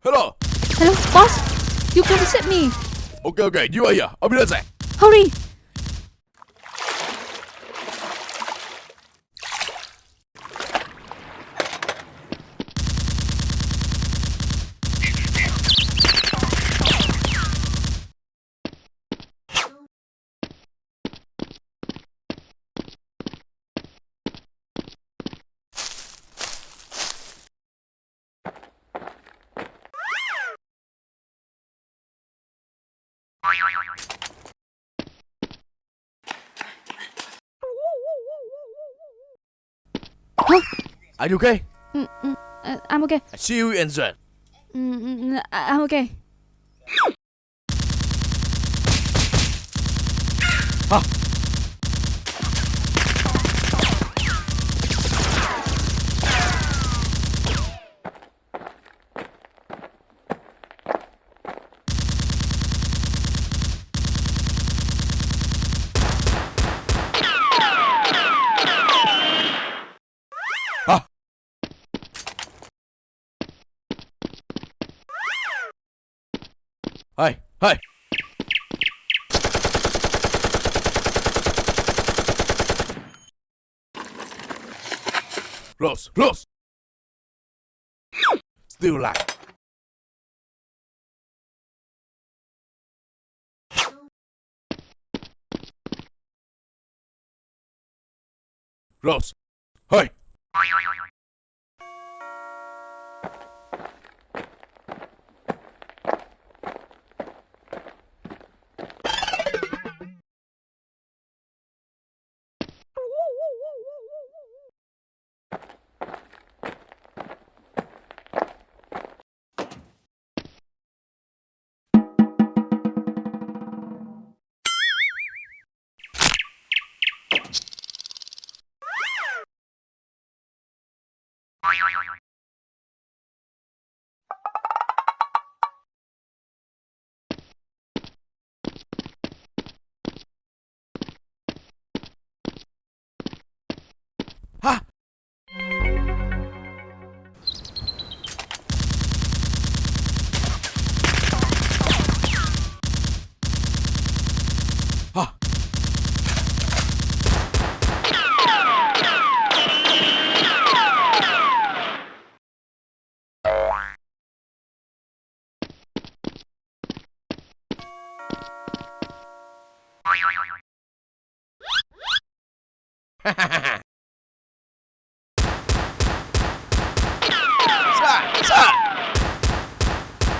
Hello. Hello, boss. You can visit me. Okay, you are here. I'll be there, sir. Hurry. Huh? Are you okay? I'm okay. I see you inside. I'm okay. Huh? Hi. Close. Still alive. Close. Hi. Ha! Ha!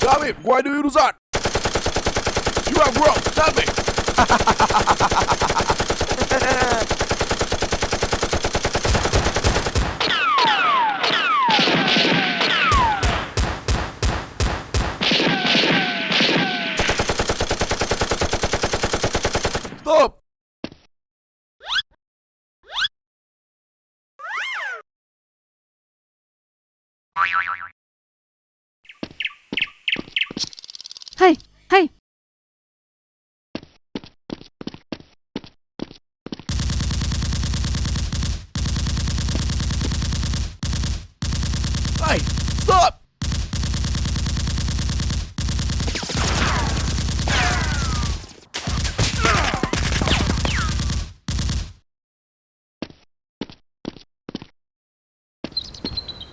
Damn it, why do you do that? You are wrong, tell me. Stop! Hey, hey. Hey! Stop!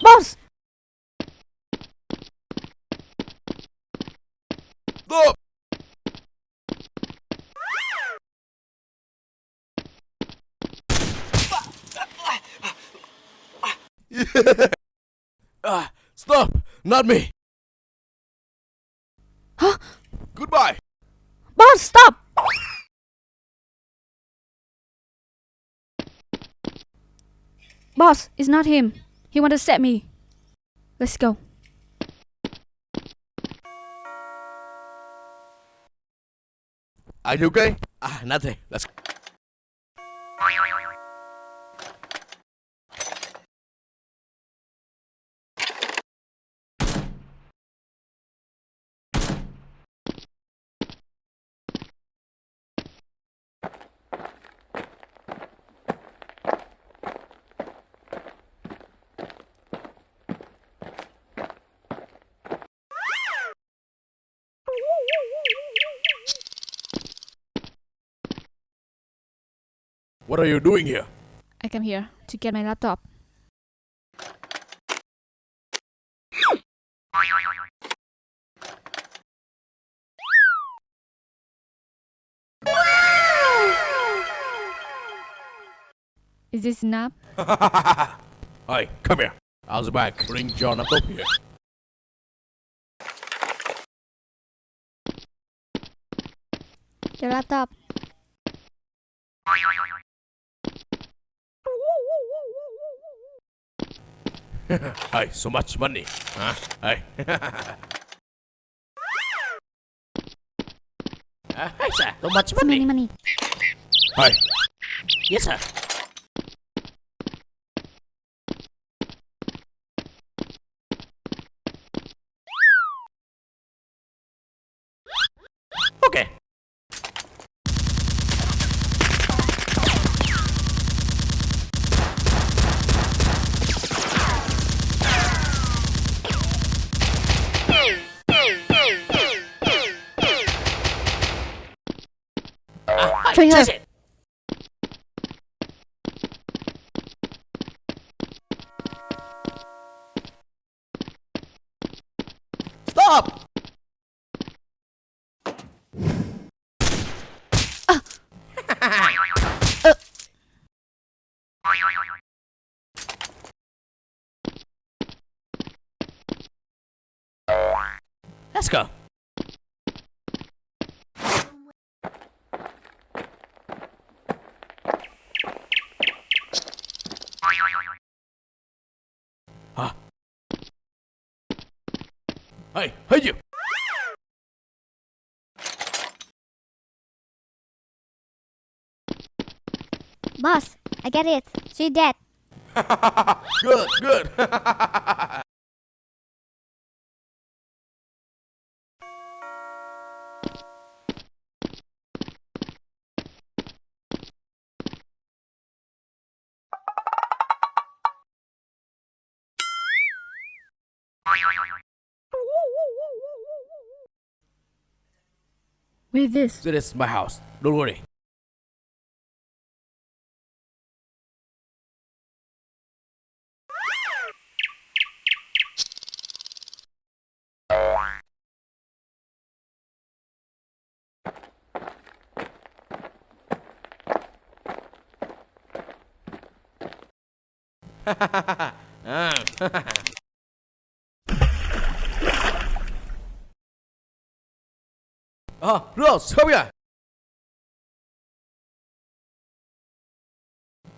Boss! Stop! Stop! Not me! Huh? Goodbye! Boss, stop! Boss, it's not him. He want to set me. Let's go. Are you okay? Nothing. Let's go. What are you doing here? I came here to get my laptop. Is this enough? Hey, come here. How's the back? Bring your laptop here. Your laptop. Hey, so much money. Huh? Hey. Hi, sir. So much So many money. money. Hey. Yes, sir. Okay. Try her. Chase it. Stop! Let's go. Huh? Hey, you! Boss, I get it. She dead. Good, good. With this. This is my house. Don't worry. Rose, come here.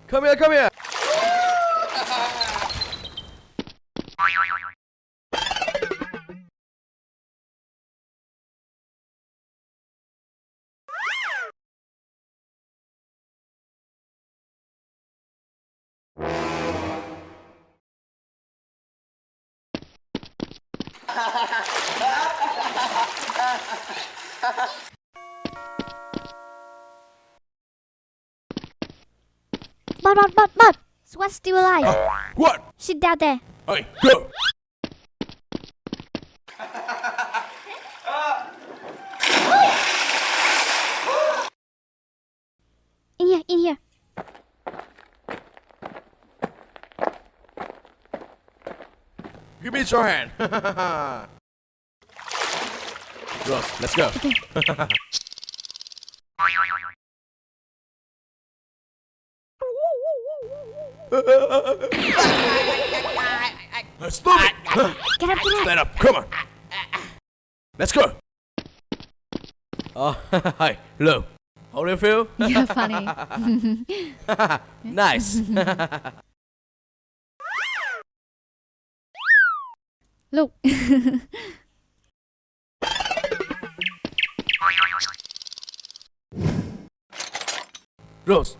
Come here, come here. But. Swan's still alive. What? She's down there. Hey, go! In here. Give me your hand. Rose, let's go. Stop it! Get up. Stand up, come on. Let's go. Oh, hi, hello. How do you feel? You're funny. Nice. Look. Rose.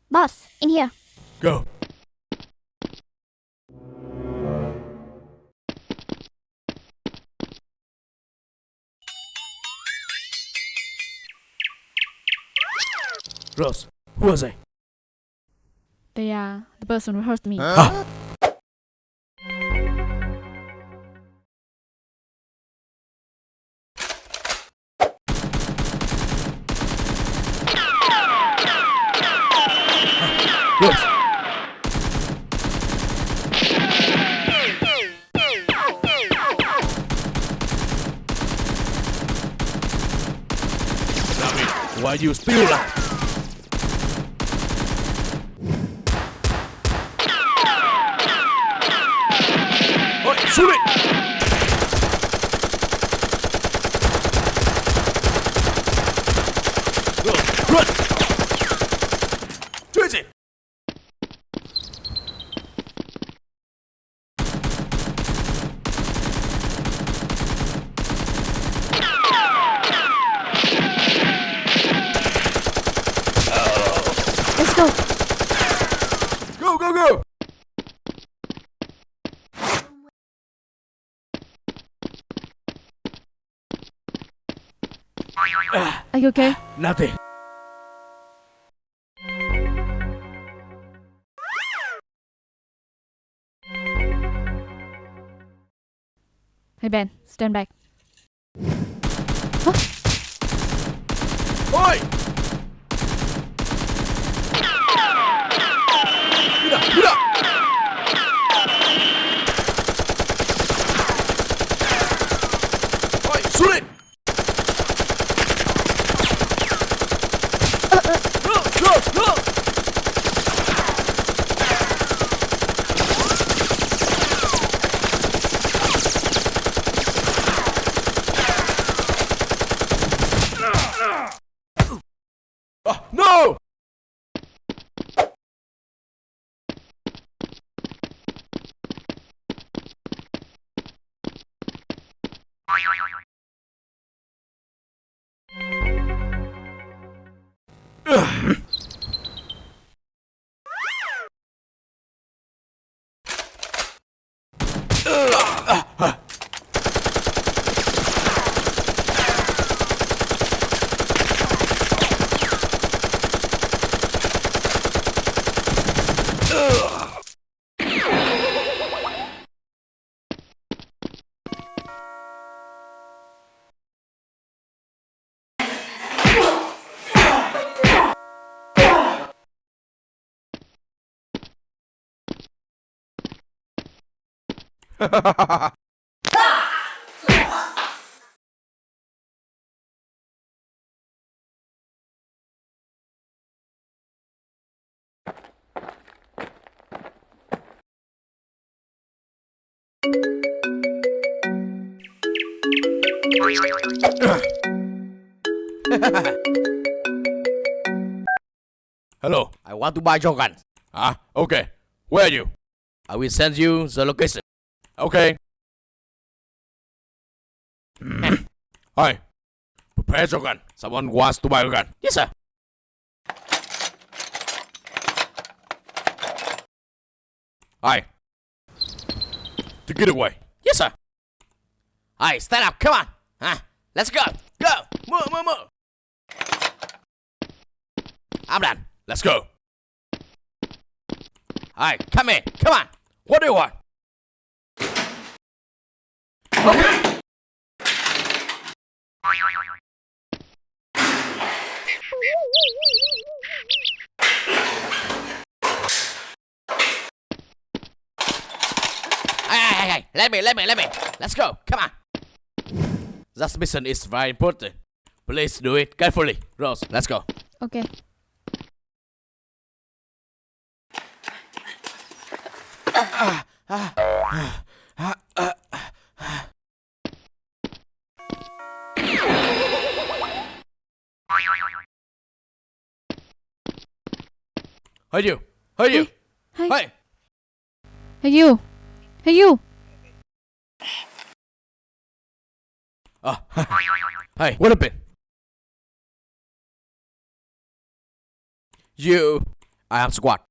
Boss, in here. Go. Rose, who was I? They are the person who hurt me. Huh? Rose. Why you still alive? Oi, shoot it! Run! Chase it! Let's go. Go! Are you okay? Nothing. Hey Ben, stand back. Oi! Get up! Oi, shoot it! Go! No! Hello, I want to buy your gun. Ah, okay. Where are you? I will send you the location. Okay. Hi. Prepare your gun. Someone wants to buy a gun. Yes, sir. Aye. Take it away. Yes, sir. Aye, stand up. Come on. Let's go. Go. Move, move, move. I'm done. Let's go. Aye, come in. Come on. What do you want? Okay. Hey. Let me. Let's go. Come on. That mission is very important. Please do it carefully. Rose, let's go. Okay. Hey you. Hey you. Hey. Hey. Hey you. Hey you. Hey, what happened? You. I am squad.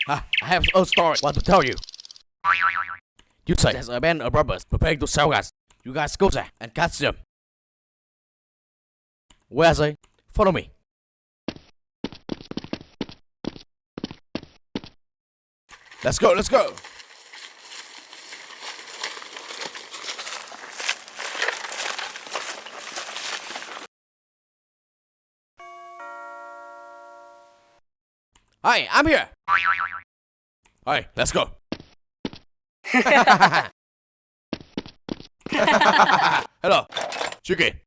I have a story want to tell you. You say there's a band of robbers preparing to sell gas. You guys go there and catch them. Where are they? Follow me. Let's go, let's go. Hi, I'm here. Hi, let's go. Hello, chicken.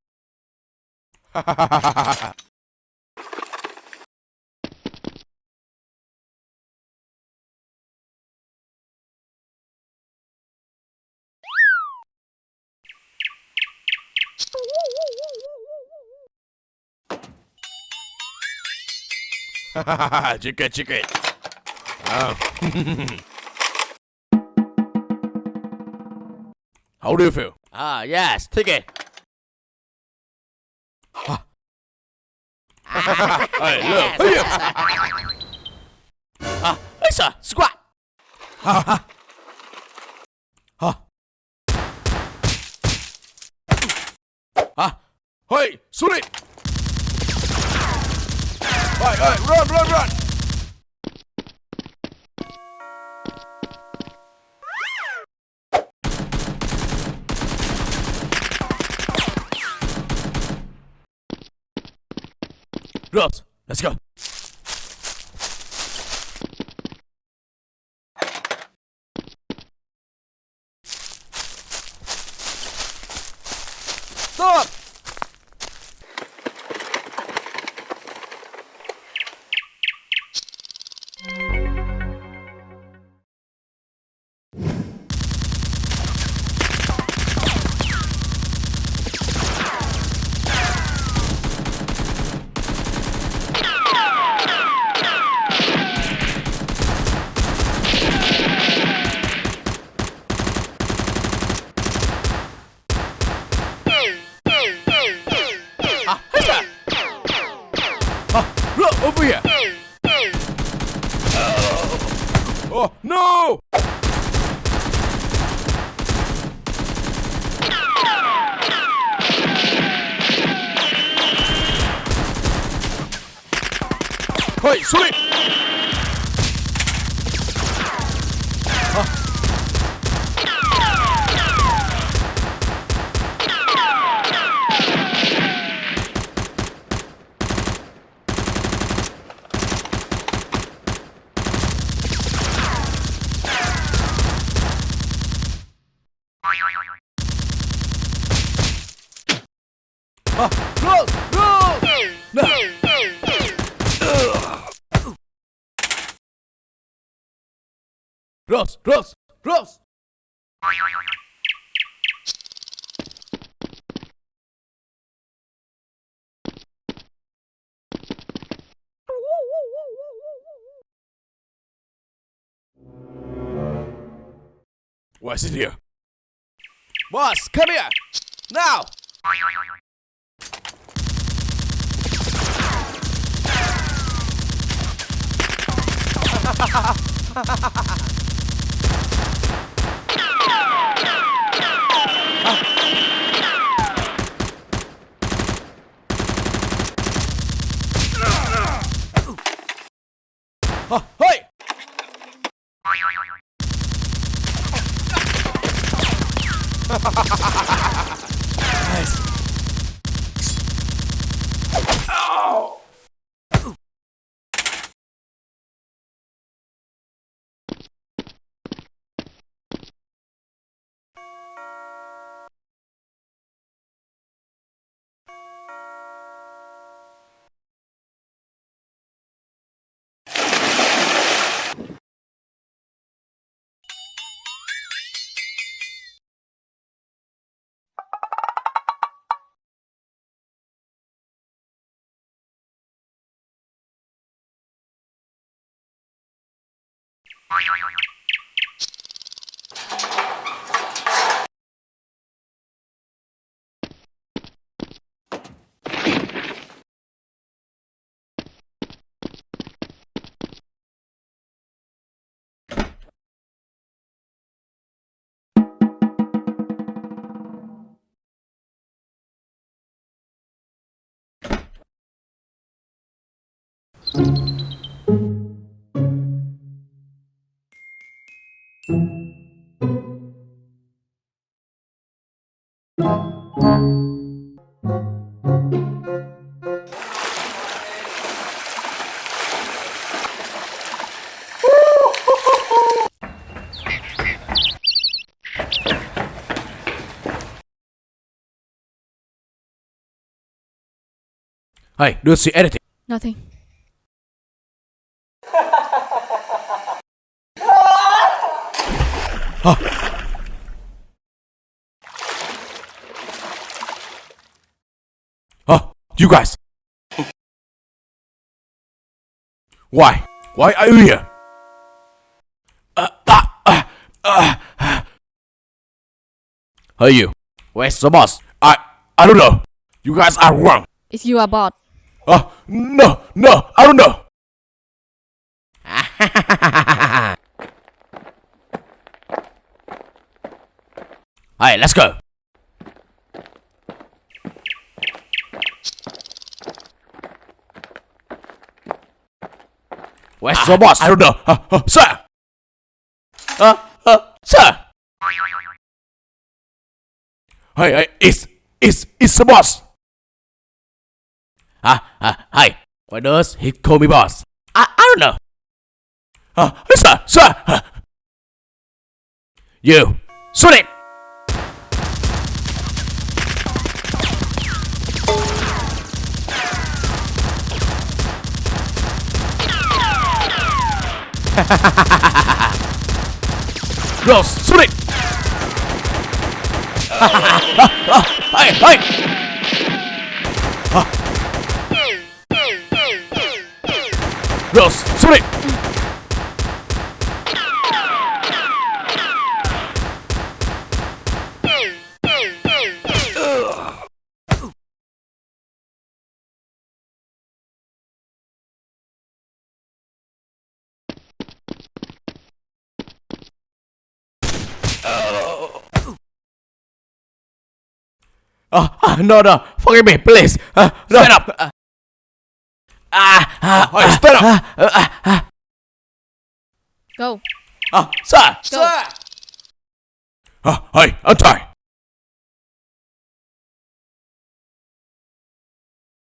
Chicken. How do you feel? Yes, take it. Hey, look. Hey, sir. Squat. Hey, shoot it! Hey, run! Rose, let's go. Stop! Look, over here! Oh, no! Hey, shoot it! Close! No! Close! What's in here? Boss, come here! Now! Hey! Hey, do you see anything? Nothing. You guys. Why? Why are you here? Hey you, where's the boss? I don't know. You guys are wrong. It's you, a bot. No, I don't know. Hey, let's go. Where's the boss? I don't know. Sir! Sir! Hey, it's the boss. Hey, why does he call me boss? I don't know. Sir! You, shoot it! Girls, shoot it! Hey! Girls, shoot it! No, forgive me, please. Stand up. Stand up. Go. Sir. Go. Hey, untie.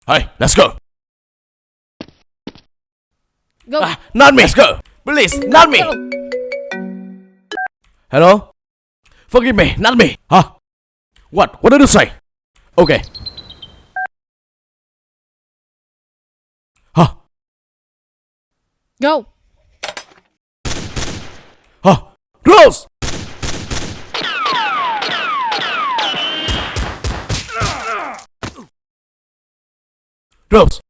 Hey, let's go. Go. Not me. Let's go. Please, not me. Go. Hello? Forgive me, not me. What? What did you say? Okay. Go. Girls! Girls!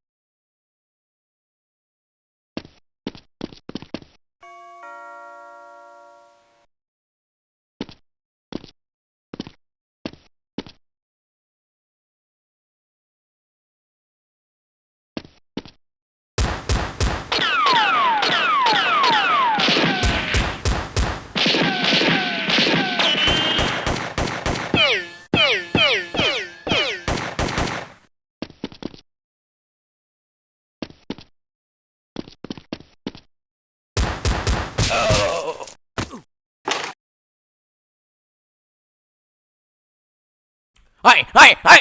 Hey, hey, hey!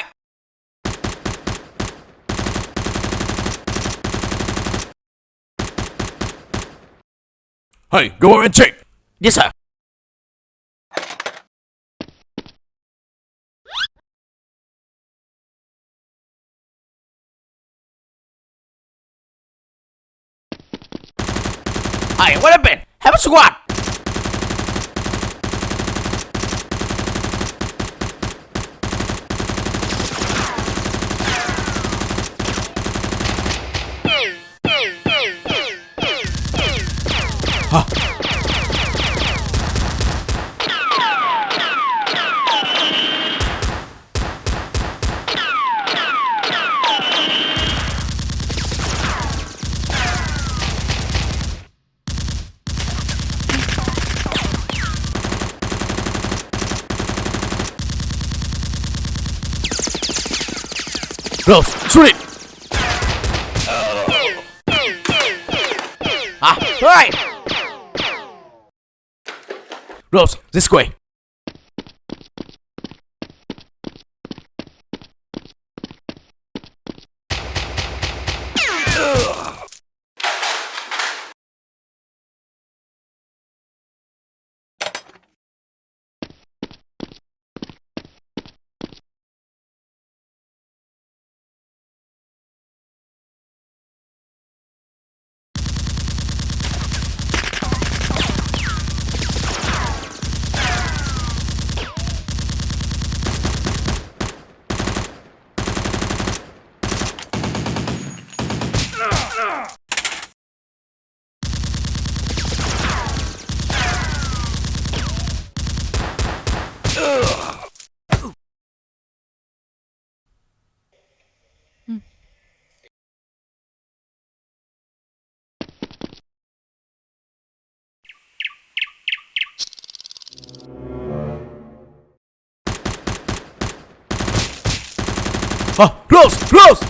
Hey, go and check. Yes, sir. Hey, what happened? Have a squad! Rose, shoot it. Alright! Rose, this way. Rose, Rose.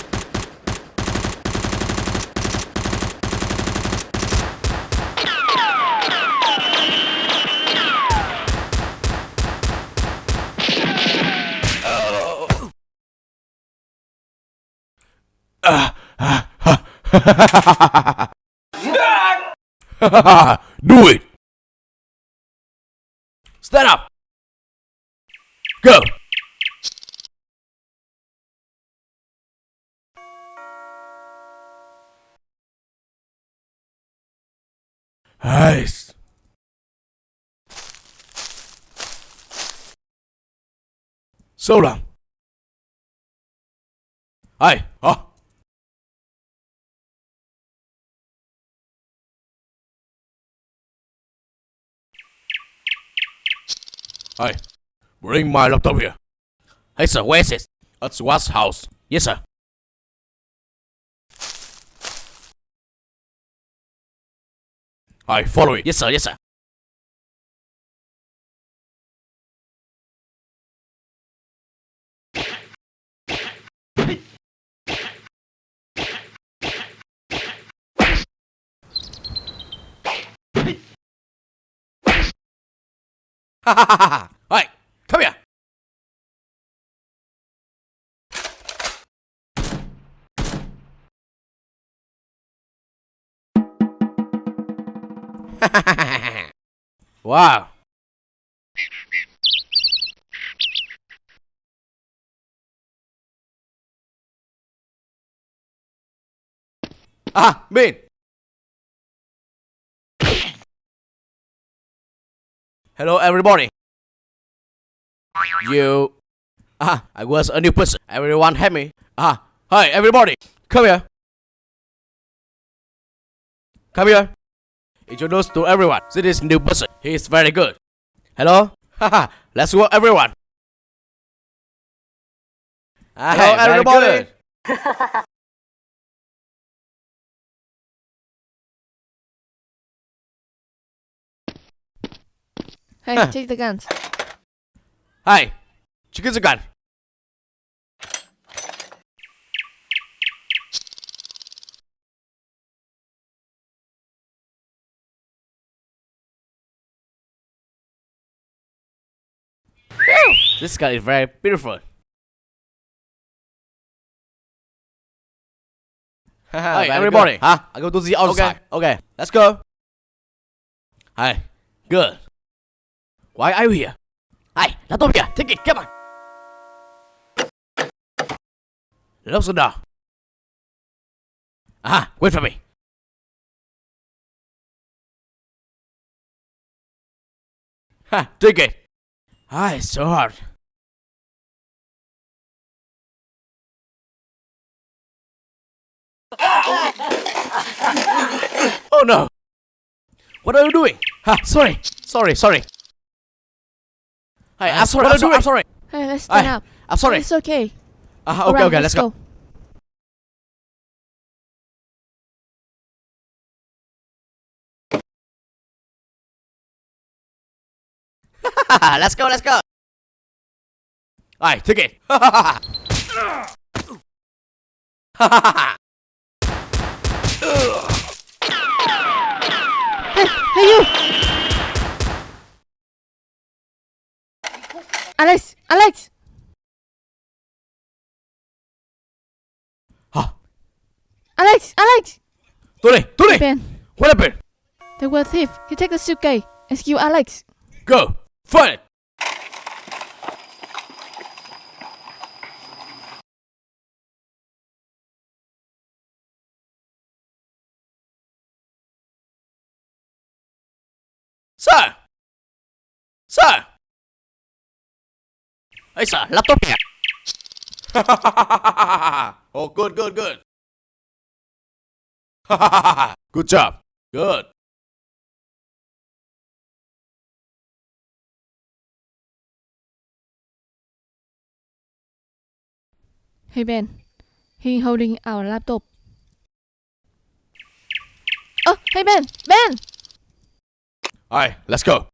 Do it. Stand up! Go. Nice. So long. Hey, Hey, bring my laptop here. Hey, sir, where is it? At Squad's house. Yes, sir. Hey, follow it. Yes, sir, yes, sir. Hey, come here. Wow. Min. Hello, everybody. I was a new person. Everyone help me. Hi, everybody. Come here. Come here. Introduce to everyone. This is new person. He is very good. Hello. Let's go, everyone. Hello, very everybody. Hey, take the guns. Hi. Chicken the gun. This gun is very beautiful. Hey, Very everybody. good. Huh? I go to the outside. Okay, let's go. Hey, good. Why are you here? Hey, laptop here. Take it. Come on. Listen down. Wait for me. Take it. It's so hard. Oh no. What are you doing? Sorry. Hey, I'm sorry. I'm sorry. Hey, let's stand Hey, up. I'm sorry. It's okay. Okay, Alright, okay, let's go. Let's go. Alright, take it. Hey, you! Alex! Alex! Tony! Ben, What happened? there were a thief. He took the suitcase and skilled Alex. Go! Find it! Sir! Hey, sir, laptop here. Oh, good. Good job. Good. Hey, Ben. He holding our laptop. Oh, hey, Ben! Alright, let's go.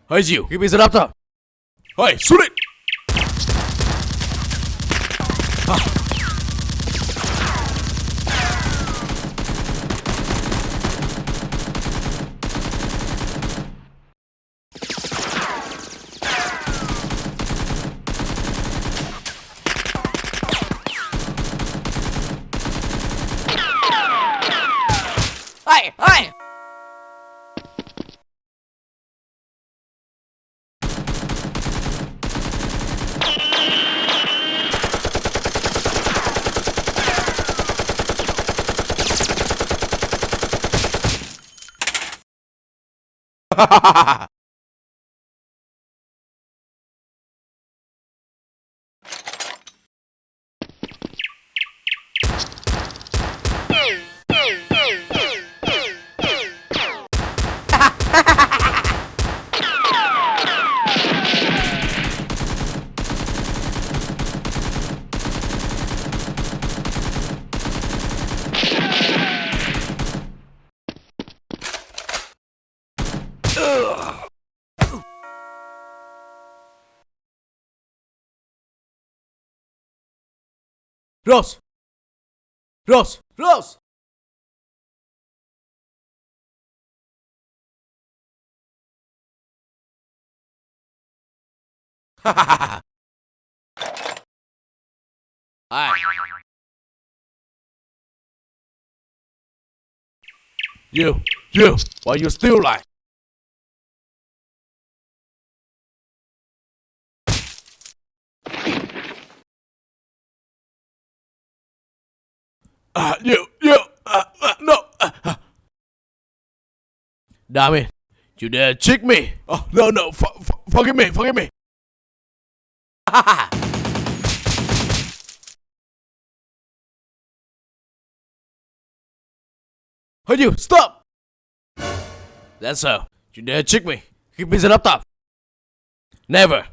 Hey, you, give me the laptop. Hey, shoot it! Hey! Rose! Alright. You, why you still like? No. Damn it, you dare trick me? Oh, no, forgive me. Hey, you, stop! That's so. You dare trick me? Give me the laptop. Never.